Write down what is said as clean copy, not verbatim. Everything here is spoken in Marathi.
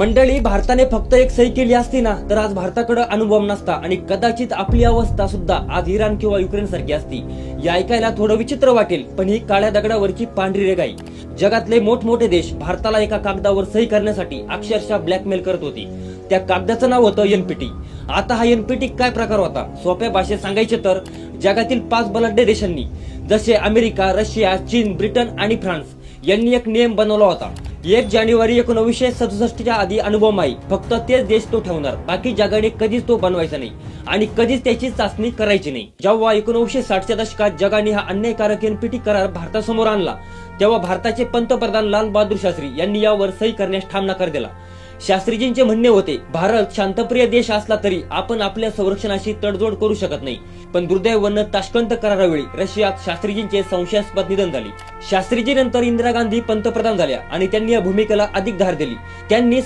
मंडळी, भारताने फक्त एक सही केली असती ना तर आज भारताकडे अणुबॉम्ब नसता आणि कदाचित आपली अवस्था सुद्धा आज इराण किंवा युक्रेन सारखी असती। हे ऐकायला थोडं विचित्र वाटेल, पण ही काळ्या दगडावरची पांढरी रेघ आहे। जगातले मोठमोठे देश भारताला एका कागदावर सही करण्यासाठी अक्षरशः ब्लॅकमेल करत होते। त्या कागदाचं नाव होतं एनपीटी। आता हा एनपीटी काय प्रकार होता? सोप्या भाषेत सांगायचे तर जगातील 5 बलाढ्य देशांनी जसे अमेरिका, रशिया, चीन, ब्रिटन आणि फ्रान्स यांनी एक नियम बनवला होता। 1 जानेवारी 1967च्या आधी अणुबॉम्ब आहे, फक्त तेच देश तो ठेवणार, बाकी जगाने कधीच तो बनवायचा नाही आणि कधीच त्याची चाचणी करायची नाही। जेव्हा 1960च्या दशकात जगाने हा अन्यायकारक एनपीटी करार भारतासमोर आणला तेव्हा भारताचे पंतप्रधान लाल बहादूर शास्त्री यांनी यावर सही करण्यास ठाम नकार दिला। शास्त्रीजींचे म्हणणे होते, भारत शांतप्रिय देश असला तरी आपण आपल्या संरक्षणाशी तडजोड करू शकत नाही। पण दुर्दैवाने ताश्कंत करारावेळी रशियात शास्त्रीजींचे संशयास्पद निधन झाले। शास्त्रीजी नंतर इंदिरा गांधी पंतप्रधान झाल्या आणि त्यांनी या भूमिकेला अधिक धार दिली। त्यांनी